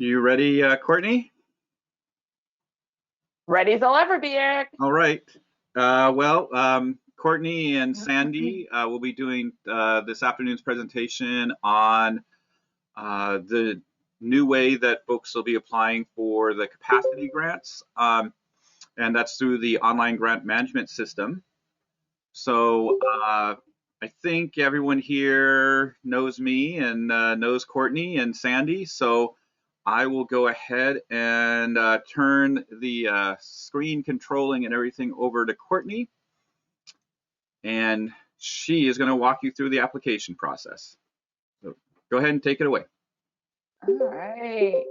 You ready, Courtney? Ready as I'll ever be, Eric. All right. Courtney and Sandy will be doing this afternoon's presentation on the new way that folks will be applying for the capacity grants, and that's through the online grant management system. So I think everyone here knows me and knows Courtney and Sandy. So I will go ahead and turn the screen controlling and everything over to Courtney. And she is going to walk you through the application process. So go ahead and take it away. All right.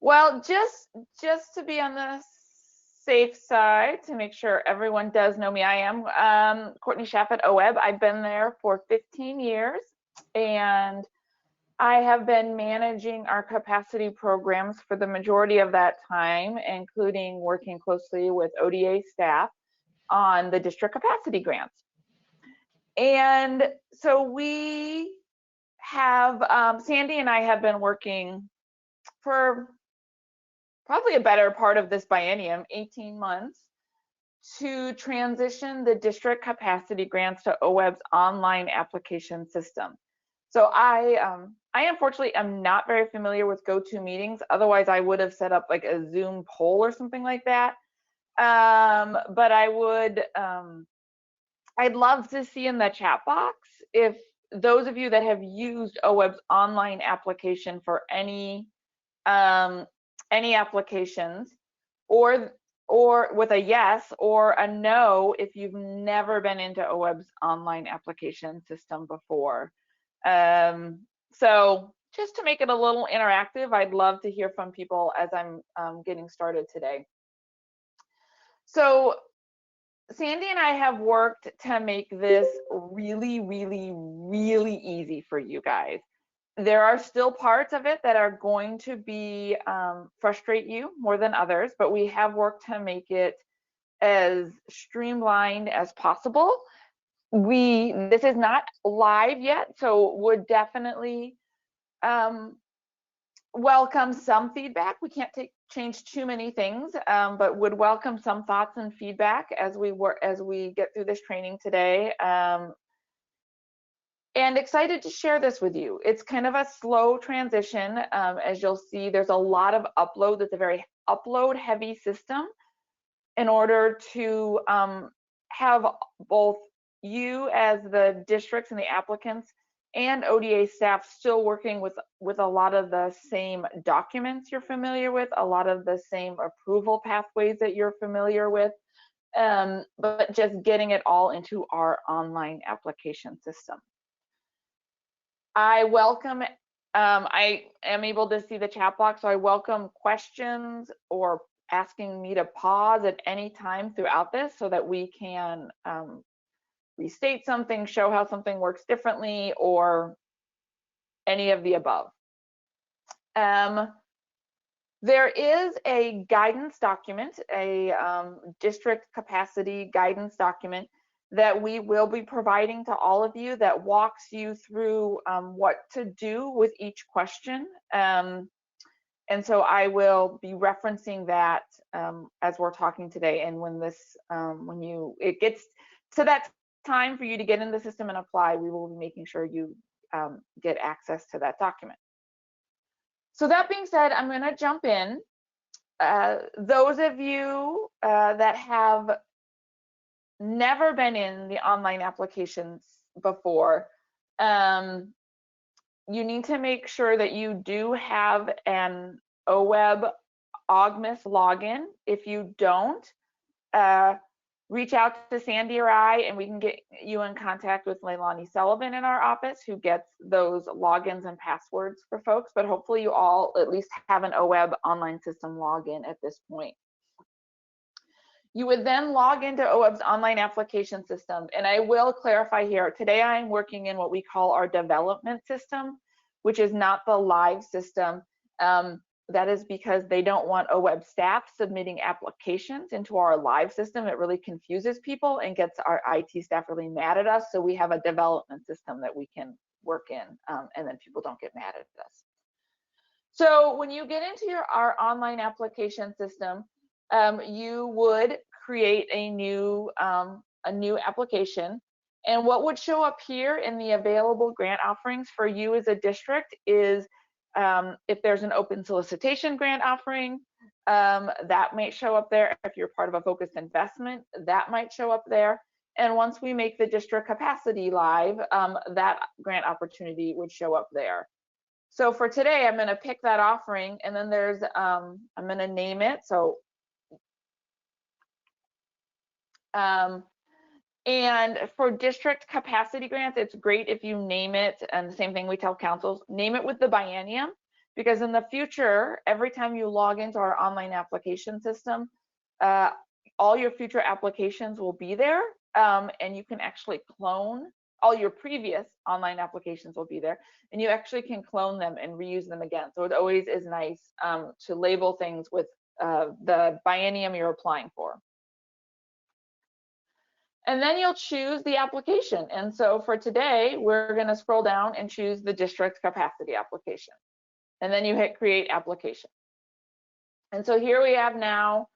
Well, just to be on the safe side, to make sure everyone does know me, I am Courtney Schaff at OWEB. I've been there for 15 years, and I have been managing our capacity programs for the majority of that time, including working closely with ODA staff on the district capacity grants. And so we have, Sandy and I have been working for probably a better part of this biennium, 18 months, to transition the district capacity grants to OWEB's online application system. So I unfortunately am not very familiar with GoToMeetings. Otherwise, I would have set up like a Zoom poll or something like that. But I would, I'd love to see in the chat box if those of you that have used OWEB's online application for any applications, or with a yes or a no if you've never been into OWEB's online application system before. So just to make it a little interactive, I'd love to hear from people as I'm getting started today. So Sandy and I have worked to make this really, really, really easy for you guys. There are still parts of it that are going to be frustrate you more than others, but we have worked to make it as streamlined as possible. This is not live yet, so would definitely welcome some feedback. We can't change too many things, but would welcome some thoughts and feedback as we get through this training today. And excited to share this with you. It's kind of a slow transition. As you'll see, there's a lot of upload. It's a very upload heavy system in order to have both you as the districts and the applicants and ODA staff still working with a lot of the same documents you're familiar with, a lot of the same approval pathways that you're familiar with, but just getting it all into our online application system. I welcome, I am able to see the chat box, so I welcome questions or asking me to pause at any time throughout this so that we can restate something, show how something works differently, or any of the above. There is a guidance document, a district capacity guidance document that we will be providing to all of you that walks you through what to do with each question. And so I will be referencing that as we're talking today. And when this, it gets to that time for you to get in the system and apply, we will be making sure you get access to that document. So that being said, I'm going to jump in. Those of you that have never been in the online applications before, you need to make sure that you do have an OWEB Augmus login. If you don't, reach out to Sandy or I, and we can get you in contact with Leilani Sullivan in our office, who gets those logins and passwords for folks. But hopefully you all at least have an OWEB online system login at this point. You would then log into OWEB's online application system. And I will clarify here, today I'm working in what we call our development system, which is not the live system. That is because they don't want OWEB staff submitting applications into our live system. It really confuses people and gets our IT staff really mad at us. So we have a development system that we can work in, and then people don't get mad at us. So when you get into our online application system, you would create a new application. And what would show up here in the available grant offerings for you as a district is if there's an open solicitation grant offering, that might show up there. If you're part of a focused investment, that might show up there. And once we make the district capacity live, that grant opportunity would show up there. So for today, I'm going to pick that offering, and then there's, I'm going to name it. So, and for district capacity grants, it's great if you name it, and the same thing we tell councils, name it with the biennium, because in the future, every time you log into our online application system, all your future applications will be there, and you can actually clone all your previous online applications will be there, and you actually can clone them and reuse them again. So it always is nice to label things with the biennium you're applying for. And then you'll choose the application. And so for today, we're going to scroll down and choose the district capacity application. And then you hit create application. And so here we have now,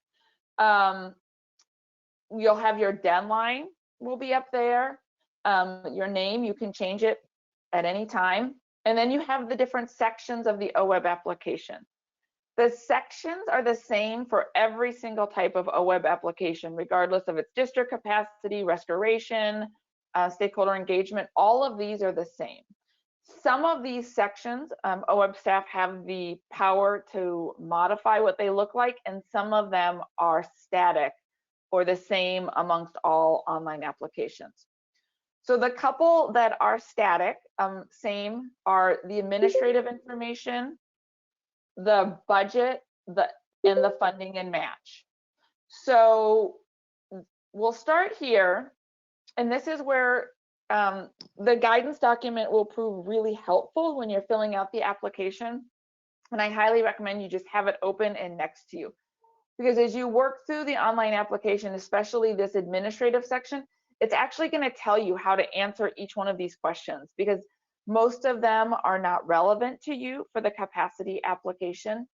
you'll have your deadline will be up there. Your name, you can change it at any time. And then you have the different sections of the OWEB application. The sections are the same for every single type of OWEB application, regardless of its district capacity, restoration, stakeholder engagement. All of these are the same. Some of these sections, OWEB staff have the power to modify what they look like, and some of them are static or the same amongst all online applications. So the couple that are static, same, are the administrative information, the budget, and the funding and match. So we'll start here, and this is where the guidance document will prove really helpful when you're filling out the application. And I highly recommend you just have it open and next to you, because as you work through the online application, especially this administrative section, it's actually going to tell you how to answer each one of these questions, because most of them are not relevant to you for the capacity application.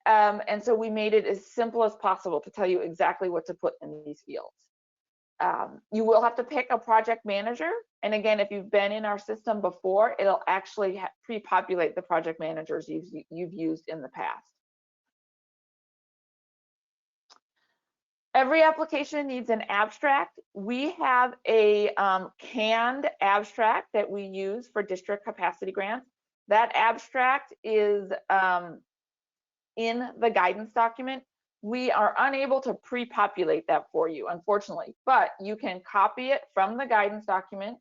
And so we made it as simple as possible to tell you exactly what to put in these fields. You will have to pick a project manager. And again, if you've been in our system before, it'll actually pre-populate the project managers you've used in the past. Every application needs an abstract. We have a canned abstract that we use for district capacity grants. That abstract is in the guidance document. We are unable to pre-populate that for you, unfortunately, but you can copy it from the guidance document.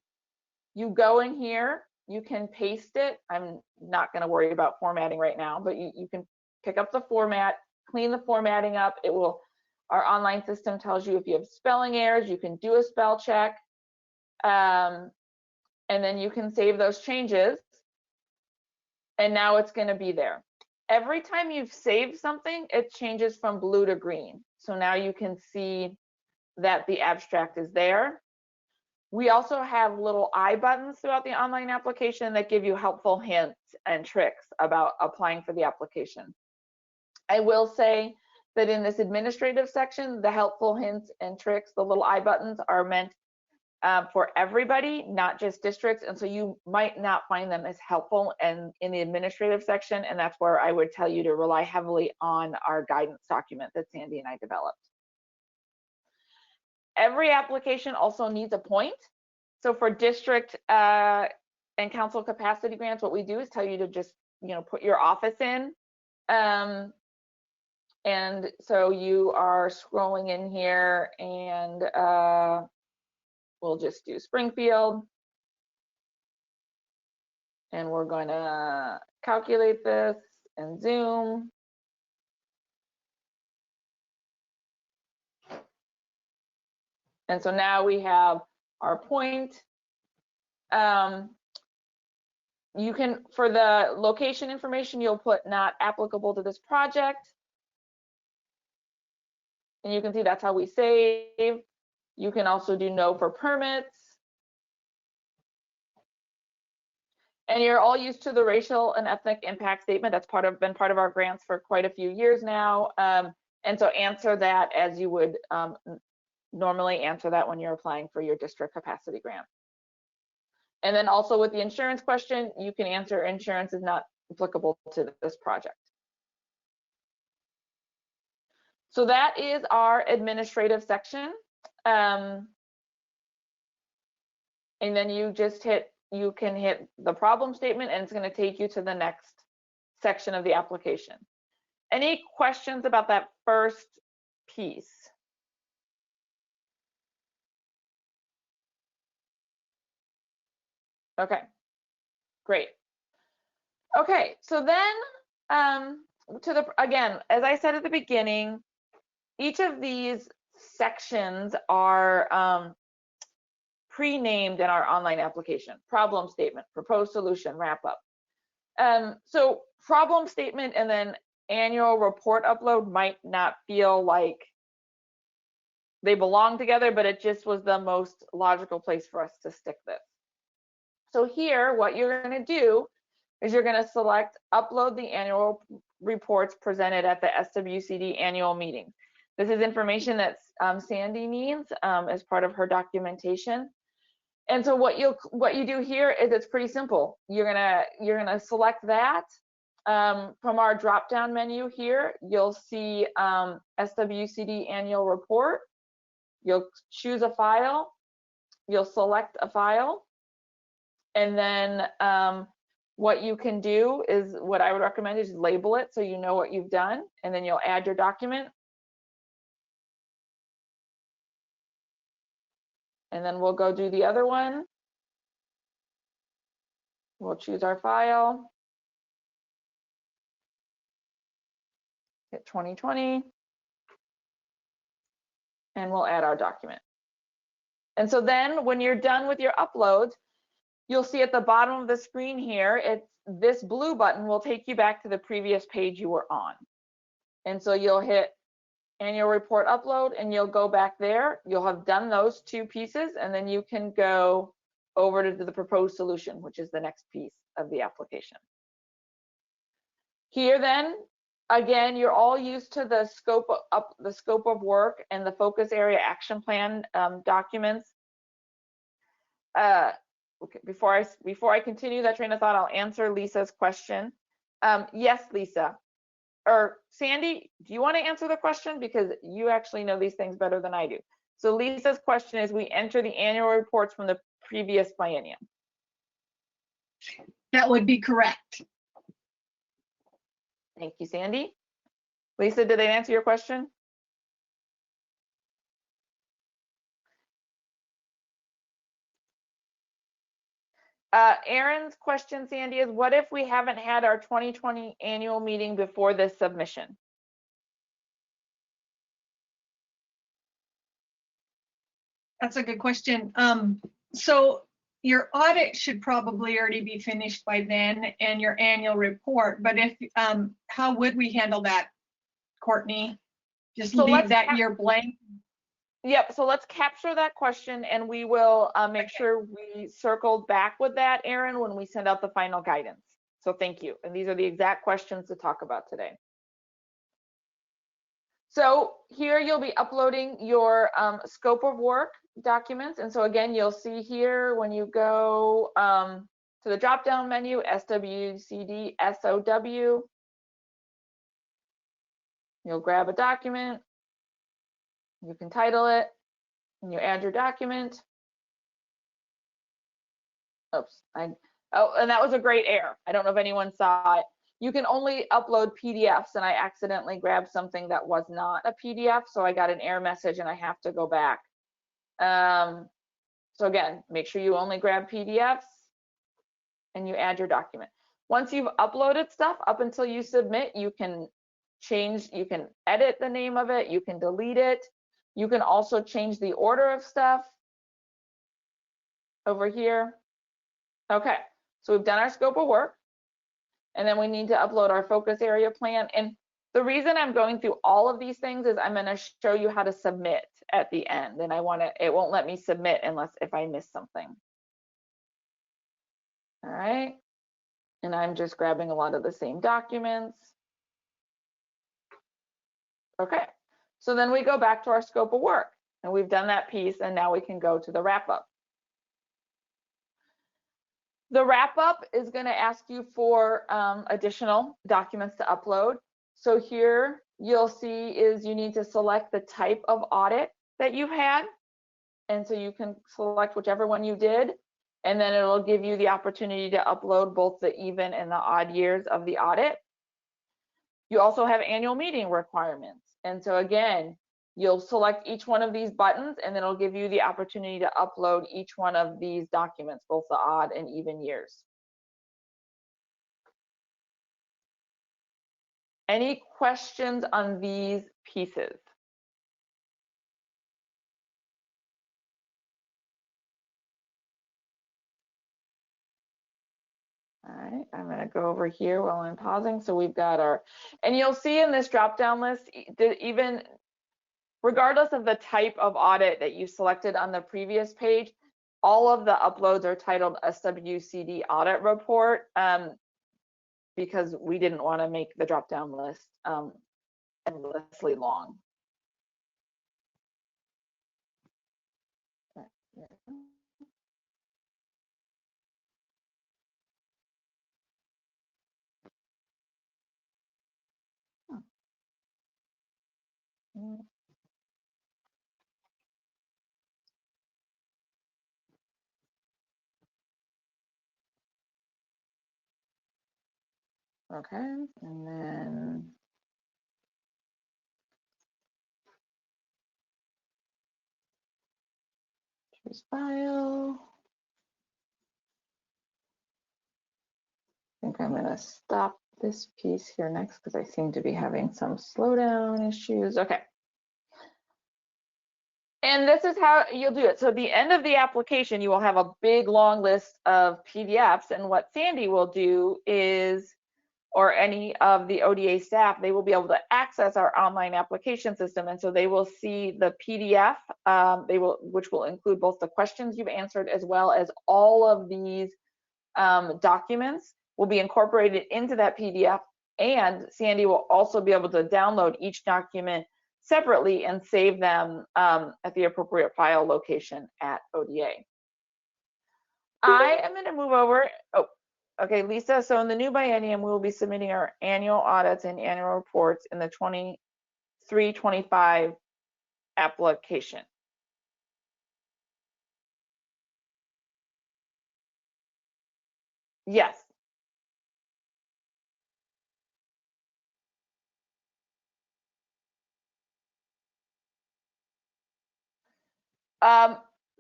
You go in here, you can paste it. I'm not going to worry about formatting right now, but you can pick up the format, clean the formatting up. It will. Our online system tells you if you have spelling errors, you can do a spell check, and then you can save those changes, and now it's going to be there. Every time you've saved something, it changes from blue to green. So now you can see that the abstract is there. We also have little I buttons throughout the online application that give you helpful hints and tricks about applying for the application. I will say that in this administrative section, the helpful hints and tricks, the little I buttons, are meant for everybody, not just districts. And so you might not find them as helpful in the administrative section. And that's where I would tell you to rely heavily on our guidance document that Sandy and I developed. Every application also needs a point. So for district and council capacity grants, what we do is tell you to just, put your office in. And so you are scrolling in here, and we'll just do Springfield. And we're going to calculate this and zoom. And so now we have our point. You can, for the location information, you'll put not applicable to this project. And you can see that's how we save. You can also do no for permits. And you're all used to the racial and ethnic impact statement. That's been part of our grants for quite a few years now. And so answer that as you would normally answer that when you're applying for your district capacity grant. And then also with the insurance question, you can answer insurance is not applicable to this project. So that is our administrative section. And then you can hit the problem statement and it's going to take you to the next section of the application. Any questions about that first piece? Okay, great. Okay, so then again, as I said at the beginning, each of these sections are pre-named in our online application. Problem statement, proposed solution, wrap up. So problem statement and then annual report upload might not feel like they belong together, but it just was the most logical place for us to stick this. So here, what you're going to do is you're going to select upload the annual reports presented at the SWCD annual meeting. This is information that Sandy needs as part of her documentation. And so what you do here is it's pretty simple. You're gonna select that from our drop-down menu here. You'll see SWCD annual report. You'll choose a file. You'll select a file, and then what you can do is what I would recommend is label it so you know what you've done, and then you'll add your document. And then we'll go do the other one. We'll choose our file. Hit 2020. And we'll add our document. And so then when you're done with your uploads, you'll see at the bottom of the screen here, it's this blue button will take you back to the previous page you were on. And so you'll hit annual report upload and you'll go back there. You'll have done those two pieces and then you can go over to the proposed solution, which is the next piece of the application. Here then, again, you're all used to the scope of work and the focus area action plan documents. Okay, before I continue that train of thought, I'll answer Lisa's question. Yes, Lisa. Or Sandy, do you want to answer the question? Because you actually know these things better than I do. So Lisa's question is, we enter the annual reports from the previous biennium. That would be correct. Thank you, Sandy. Lisa, did I answer your question? Aaron's question, Sandy, is what if we haven't had our 2020 annual meeting before this submission? That's a good question. So your audit should probably already be finished by then and your annual report, but if how would we handle that, Courtney? Just leave that year blank? Yep, so let's capture that question and we will make sure we circled back with that, Aaron, when we send out the final guidance. So thank you. And these are the exact questions to talk about today. So here you'll be uploading your scope of work documents. And so again, you'll see here when you go to the drop-down menu, SWCD, SOW, you'll grab a document. You can title it and you add your document. Oops, and that was a great error. I don't know if anyone saw it. You can only upload PDFs and I accidentally grabbed something that was not a PDF. So I got an error message and I have to go back. So again, make sure you only grab PDFs and you add your document. Once you've uploaded stuff up until you submit, you can change, you can edit the name of it, you can delete it. You can also change the order of stuff over here. Okay, so we've done our scope of work and then we need to upload our focus area plan. And the reason I'm going through all of these things is I'm going to show you how to submit at the end. And it won't let me submit unless if I miss something. All right, And I'm just grabbing a lot of the same documents. Okay, so then we go back to our scope of work, and we've done that piece, and now we can go to the wrap up. The wrap up is going to ask you for additional documents to upload. So here you'll see is you need to select the type of audit that you've had. And so you can select whichever one you did, and then it'll give you the opportunity to upload both the even and the odd years of the audit. You also have annual meeting requirements. And so again, you'll select each one of these buttons, and then it'll give you the opportunity to upload each one of these documents, both the odd and even years. Any questions on these pieces? All right, I'm going to go over here while I'm pausing. So we've got our, and you'll see in this drop-down list, even regardless of the type of audit that you selected on the previous page, all of the uploads are titled SWCD audit report because we didn't want to make the drop-down list endlessly long. Okay, and then choose file. I think I'm going to stop this piece here next because I seem to be having some slowdown issues. Okay. And this is how you'll do it. So at the end of the application, you will have a big long list of PDFs. And what Sandy will do is, or any of the ODA staff, they will be able to access our online application system. And so they will see the PDF, which will include both the questions you've answered as well as all of these documents will be incorporated into that PDF. And Sandy will also be able to download each document separately and save them at the appropriate file location at ODA. I am going to move over. Oh, okay, Lisa. So in the new biennium, we will be submitting our annual audits and annual reports in the 23-25 application. Yes.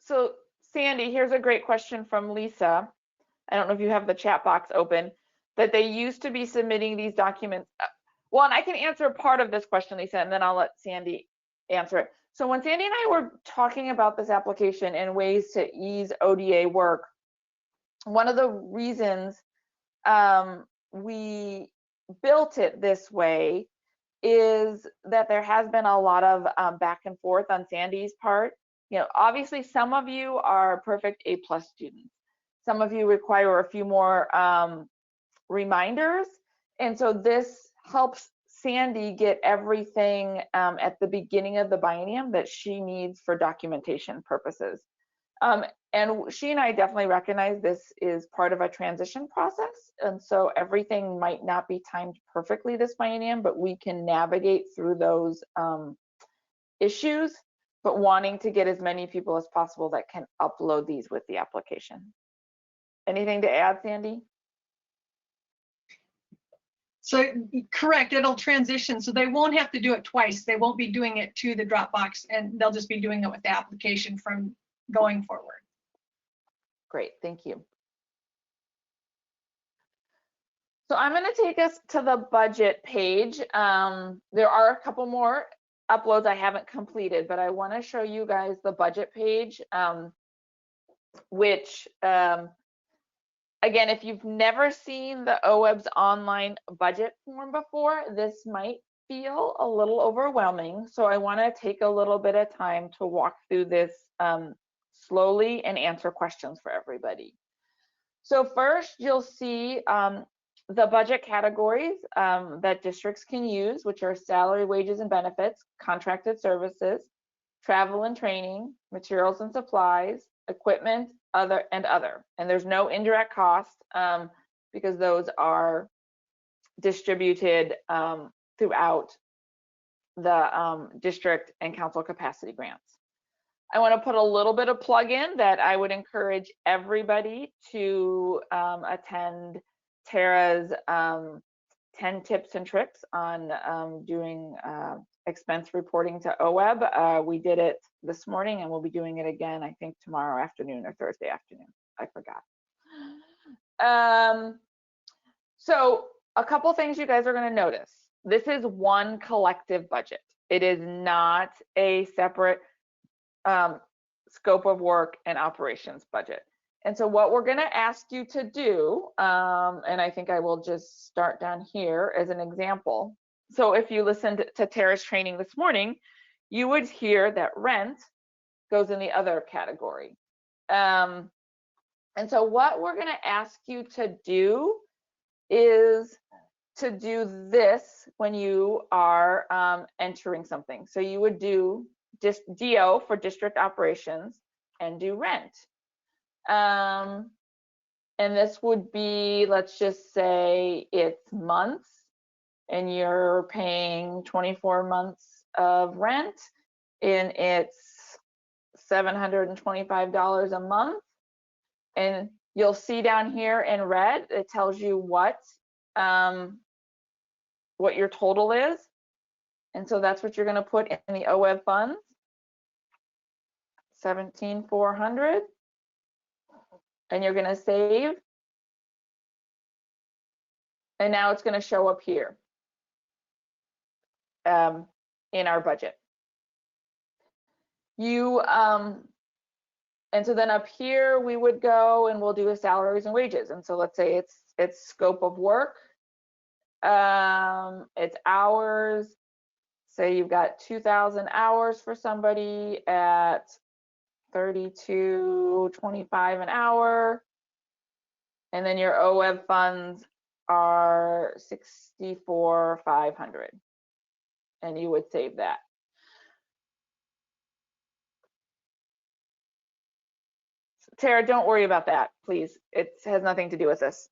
So Sandy, here's a great question from Lisa. I don't know if you have the chat box open, that they used to be submitting these documents. Well, and I can answer part of this question, Lisa, and then I'll let Sandy answer it. So when Sandy and I were talking about this application and ways to ease ODA work, one of the reasons we built it this way is that there has been a lot of back and forth on Sandy's part. You know, obviously some of you are perfect A+ students. Some of you require a few more reminders. And so this helps Sandy get everything at the beginning of the biennium that she needs for documentation purposes. And she and I definitely recognize this is part of a transition process. And so everything might not be timed perfectly this biennium, but we can navigate through those issues, but wanting to get as many people as possible that can upload these with the application. Anything to add, Sandy? So correct, it'll transition. So they won't have to do it twice. They won't be doing it to the Dropbox, and they'll just be doing it with the application from going forward. Great, thank you. So I'm going to take us to the budget page. There are a couple more uploads I haven't completed, but I want to show you guys the budget page, which again, if you've never seen the OWEB's online budget form before, this might feel a little overwhelming. So I want to take a little bit of time to walk through this slowly and answer questions for everybody. So first, you'll see the budget categories that districts can use, which are salary, wages, and benefits, contracted services, travel and training, materials and supplies, equipment, other. And there's no indirect cost because those are distributed throughout the district and council capacity grants. I want to put a little bit of plug in that I would encourage everybody to attend Tara's 10 tips and tricks on doing expense reporting to OWEB. We did it this morning and we'll be doing it again, I think tomorrow afternoon or Thursday afternoon. I forgot. So a couple things you guys are going to notice. This is one collective budget. It is not a separate scope of work and operations budget. And so what we're going to ask you to do, and I think I will just start down here as an example. So if you listened to Tara's training this morning, you would hear that rent goes in the other category. And so what we're going to ask you to do is to do this when you are entering something. So you would do DO for district operations and do rent. And this would be, let's just say it's months and you're paying 24 months of rent and it's $725 a month. And you'll see down here in red, it tells you what your total is. And so that's what you're going to put in the OWEB funds, 17,400. And you're going to save. And now it's going to show up here in our budget. And so then up here we would go and we'll do a salaries and wages. And so let's say it's scope of work, it's hours. Say you've got 2,000 hours for somebody at $32.25 an hour, and then your OWEB funds are $64,500, and you would save that. Tara, don't worry about that, please. It has nothing to do with this.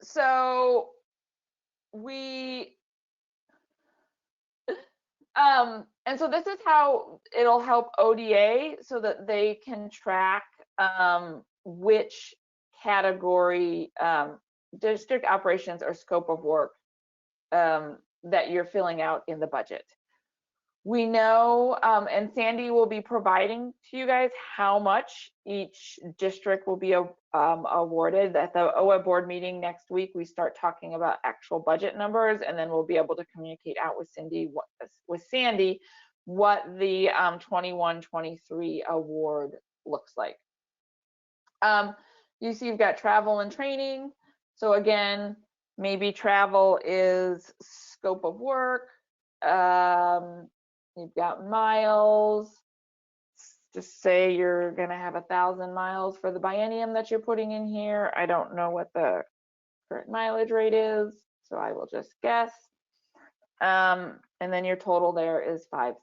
So and so this is how it'll help ODA so that they can track which category district operations or scope of work that you're filling out in the budget. We know, and Sandy will be providing to you guys how much each district will be awarded. At the OWEB board meeting next week, we start talking about actual budget numbers, and then we'll be able to communicate out with Sandy what the 21-23 award looks like. You see you've got travel and training. So again, maybe travel is scope of work. You've got miles. Just say you're going to have 1,000 miles for the biennium that you're putting in here. I don't know what the current mileage rate is, so I will just guess. And then your total there is $570.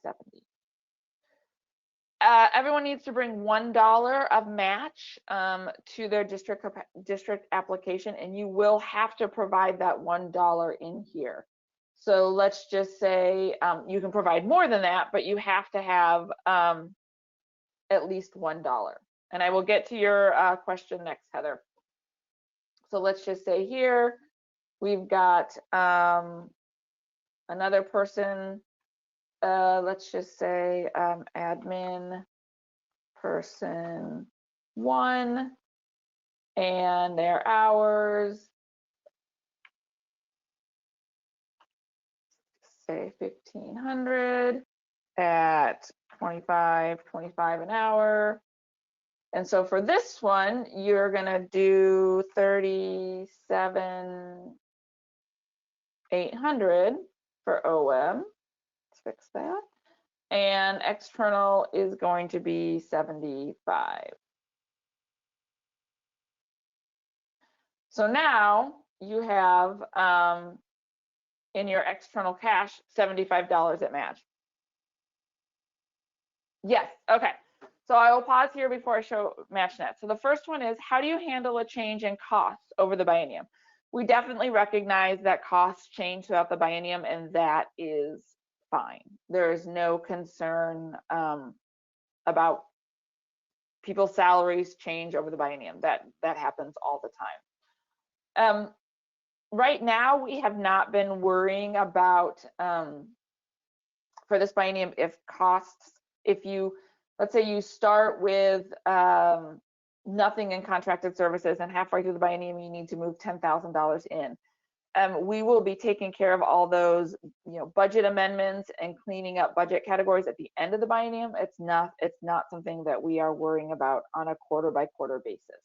Everyone needs to bring $1 of match to their district application, and you will have to provide that $1 in here. So let's just say you can provide more than that, but you have to have at least $1. And I will get to your question next, Heather. So let's just say here, we've got another person, let's just say admin person 1, and their hours, say 1,500 at $25 an hour. And so for this one, you're gonna do $37,800 for OWEB. Let's fix that. And external is going to be 75. So now you have in your external cash $75 at match. Yes, okay. So I will pause here before I show MatchNet. So the first one is, how do you handle a change in costs over the biennium? We definitely recognize that costs change throughout the biennium, and that is fine. There is no concern about people's salaries change over the biennium. That happens all the time. Right now, we have not been worrying about for this biennium if costs, if you, let's say you start with nothing in contracted services and halfway through the biennium you need to move $10,000 in. We will be taking care of all those, budget amendments and cleaning up budget categories at the end of the biennium. It's not something that we are worrying about on a quarter by quarter basis.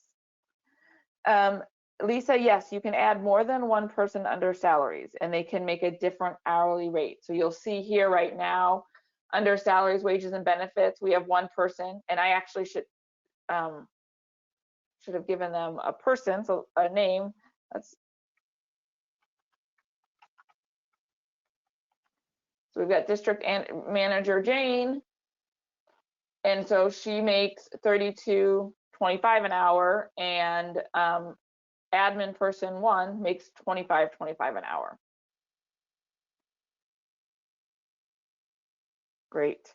Lisa, yes, you can add more than one person under salaries, and they can make a different hourly rate. So you'll see here right now, under salaries, wages, and benefits, we have one person, and I actually should have given them a person, so a name. So we've got district manager Jane, and so she makes $32.25 an hour, and admin person 1 makes $25.25 an hour. Great.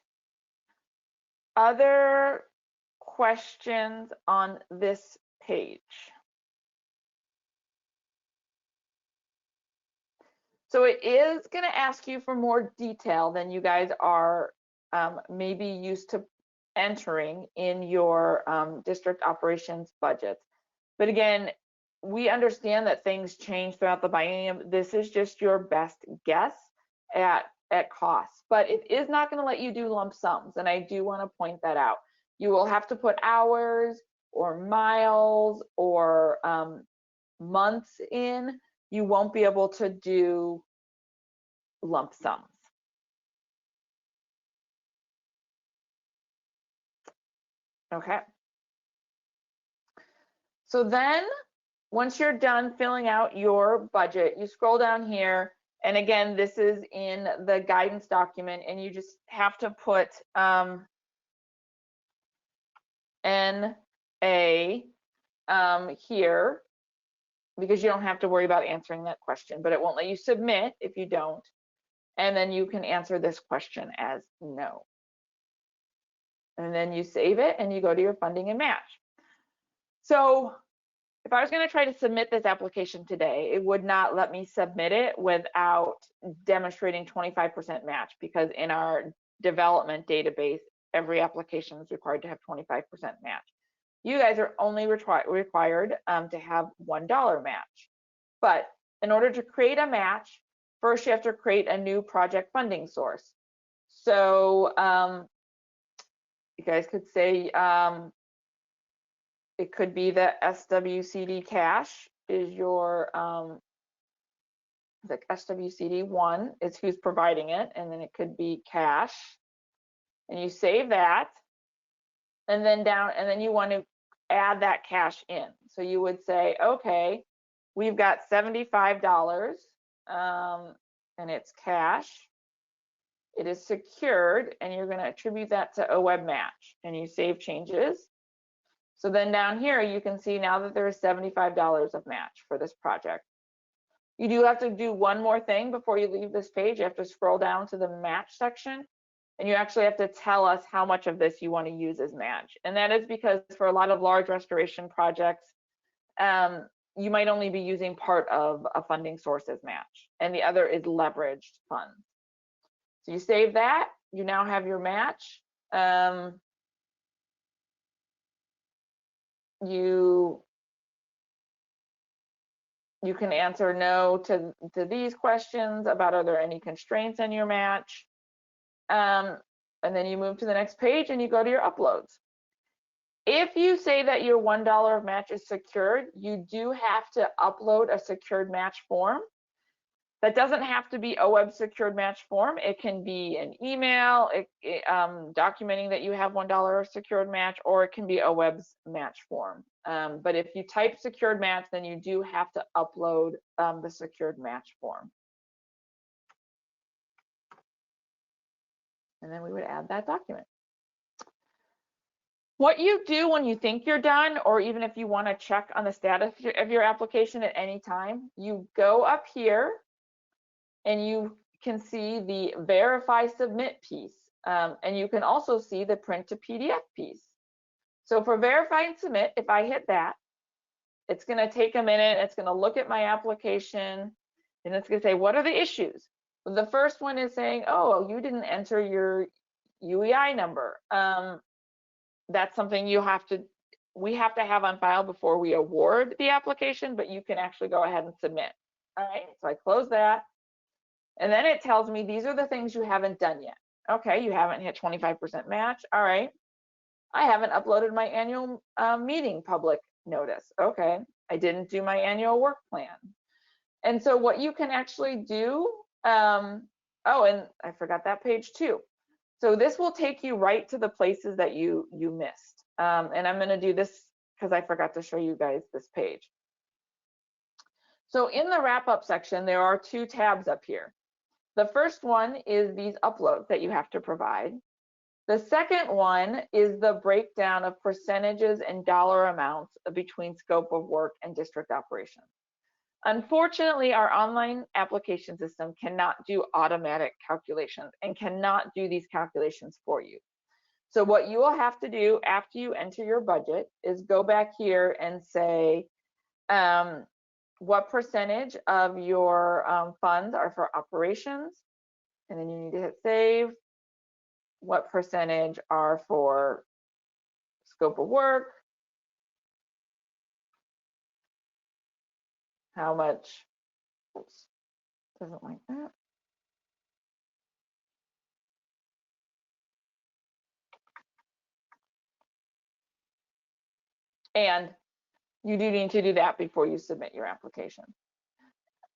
Other questions on this page? So it is going to ask you for more detail than you guys are maybe used to entering in your district operations budgets. But again, we understand that things change throughout the biennium. This is just your best guess at costs, but it is not going to let you do lump sums, and I do want to point that out. You will have to put hours or miles or months in. You won't be able to do lump sums. Okay. So then, once you're done filling out your budget, you scroll down here, and again, this is in the guidance document, and you just have to put NA here, because you don't have to worry about answering that question, but it won't let you submit if you don't. And then you can answer this question as no. And then you save it and you go to your funding and match. So if I was going to try to submit this application today, it would not let me submit it without demonstrating 25% match, because in our development database, every application is required to have 25% match. You guys are only required to have $1 match. But in order to create a match, first you have to create a new project funding source. So you guys could say it could be that SWCD cash is your the SWCD 1 is who's providing it, and then it could be cash, and you save that, and then you want to add that cash in. So you would say, okay, we've got $75 and it's cash. It is secured, and you're going to attribute that to OWEB match, and you save changes. So then down here, you can see now that there is $75 of match for this project. You do have to do one more thing before you leave this page. You have to scroll down to the match section, and you actually have to tell us how much of this you want to use as match. And that is because for a lot of large restoration projects, you might only be using part of a funding source as match, and the other is leveraged funds. So you save that, you now have your match. You can answer no to these questions about, are there any constraints in your match? And then you move to the next page and you go to your uploads. If you say that your $1 match is secured, you do have to upload a secured match form. That doesn't have to be a web secured match form. It can be an email documenting that you have $1 secured match, or it can be a web match form. But if you type secured match, then you do have to upload the secured match form. And then we would add that document. What you do when you think you're done, or even if you want to check on the status of your application at any time, you go up here and you can see the verify submit piece. And you can also see the print to PDF piece. So for verify and submit, if I hit that, it's going to take a minute. It's going to look at my application and it's going to say, what are the issues? The first one is saying, oh, you didn't enter your UEI number. That's something we have to have on file before we award the application, but you can actually go ahead and submit. All right, so I close that. And then it tells me these are the things you haven't done yet. Okay, you haven't hit 25% match. All right, I haven't uploaded my annual meeting public notice. Okay, I didn't do my annual work plan. And so what you can actually do, oh, and I forgot that page too. So this will take you right to the places that you missed. And I'm gonna do this because I forgot to show you guys this page. So in the wrap up section, there are 2 tabs up here. The first one is these uploads that you have to provide. The second one is the breakdown of percentages and dollar amounts between scope of work and district operations. Unfortunately, our online application system cannot do automatic calculations and cannot do these calculations for you. So what you will have to do after you enter your budget is go back here and say, what percentage of your funds are for operations? And then you need to hit save. What percentage are for scope of work? How much? Oops, doesn't like that. And you do need to do that before you submit your application.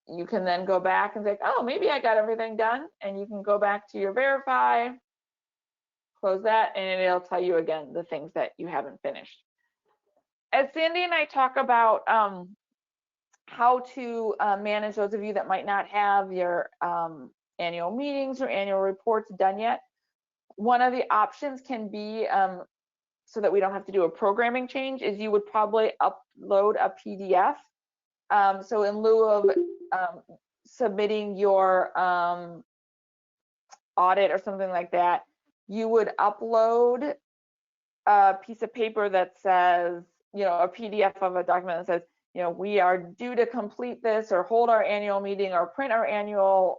You can then go back and say, oh, maybe I got everything done. And you can go back to your verify, close that, and it'll tell you again the things that you haven't finished. As Sandy and I talk about how to manage those of you that might not have your annual meetings or annual reports done yet, one of the options can be, so that we don't have to do a programming change, is you would probably upload a PDF. So in lieu of submitting your audit or something like that, you would upload a piece of paper that says, you know, a PDF of a document that says, you know, we are due to complete this or hold our annual meeting or print our annual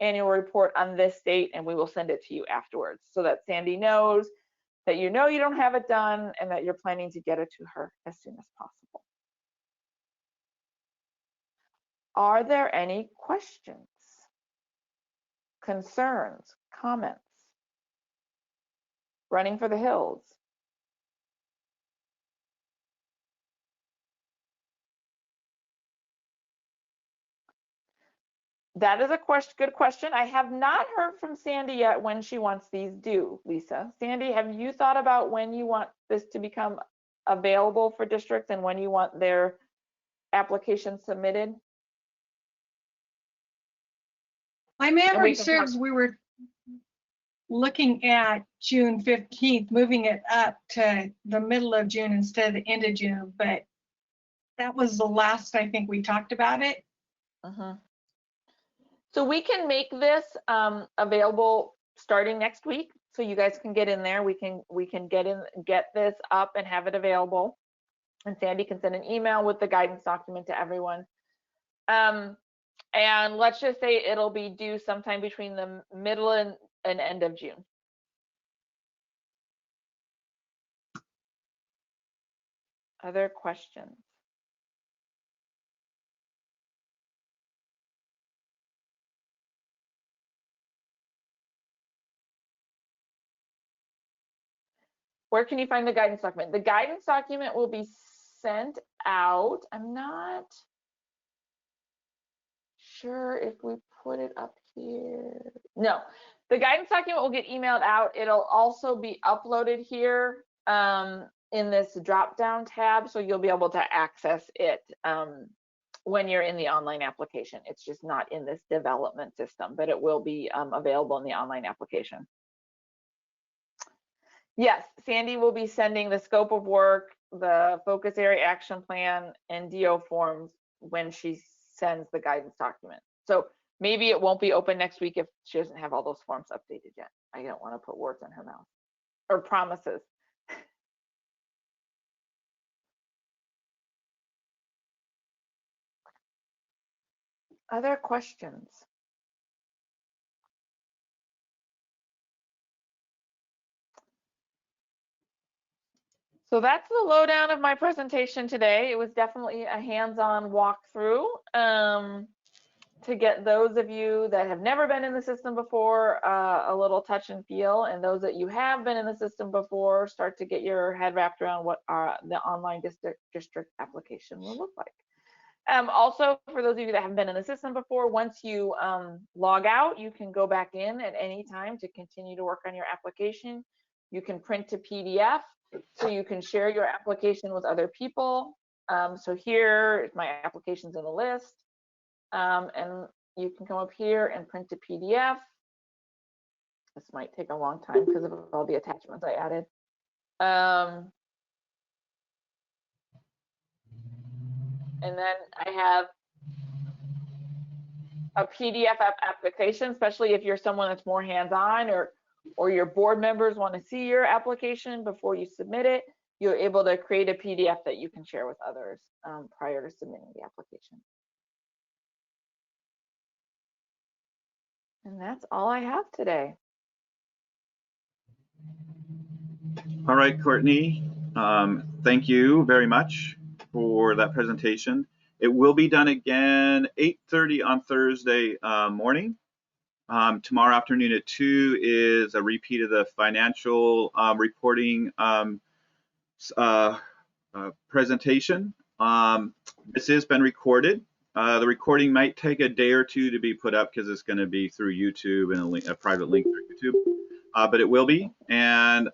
report on this date, and we will send it to you afterwards, so that Sandy knows that you know you don't have it done and that you're planning to get it to her as soon as possible. Are there any questions, concerns, comments? Running for the hills. That is a good question. I have not heard from Sandy yet when she wants these due, Lisa. Sandy, have you thought about when you want this to become available for districts and when you want their application submitted? My memory serves we were looking at June 15th, moving it up to the middle of June instead of the end of June, but that was the last I think we talked about it. So we can make this available starting next week, so you guys can get in there. We can get this up and have it available, and Sandy can send an email with the guidance document to everyone. And let's just say it'll be due sometime between the middle and end of June. Other questions? Where can you find the guidance document? The guidance document will be sent out. I'm not sure if we put it up here. No, the guidance document will get emailed out. It'll also be uploaded here in this drop-down tab, so you'll be able to access it when you're in the online application. It's just not in this development system, but it will be available in the online application. Yes, Sandy will be sending the scope of work, the focus area action plan, and DO forms when she sends the guidance document. So maybe it won't be open next week if she doesn't have all those forms updated yet. I don't want to put words in her mouth or promises. Other questions? So that's the lowdown of my presentation today. It was definitely a hands-on walkthrough to get those of you that have never been in the system before a little touch and feel, and those that you have been in the system before start to get your head wrapped around what the online district application will look like. Also, for those of you that haven't been in the system before, once you log out, you can go back in at any time to continue to work on your application. You can print to PDF, so you can share your application with other people. So here, my application's in the list. And you can come up here and print to PDF. This might take a long time because of all the attachments I added. And then I have a PDF application, especially if you're someone that's more hands-on or your board members want to see your application before you submit it. You're able to create a PDF that you can share with others prior to submitting the application. And that's all I have today. All right, Courtney, thank you very much for that presentation. It will be done again 8:30 on Thursday morning. Tomorrow afternoon at 2 is a repeat of the financial reporting presentation. This has been recorded. The recording might take a day or two to be put up because it's going to be through YouTube and a private link through YouTube, but it will be. And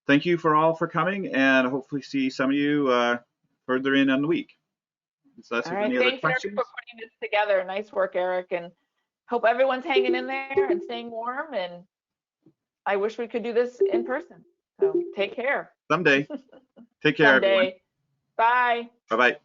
thank you for coming, and hopefully see some of you further in on the week. So that's all right, any other thanks questions? Eric for putting this together. Nice work, Eric, and hope everyone's hanging in there and staying warm. And I wish we could do this in person. So take care. Someday. Take care, Someday. everyone. Bye. Bye-bye.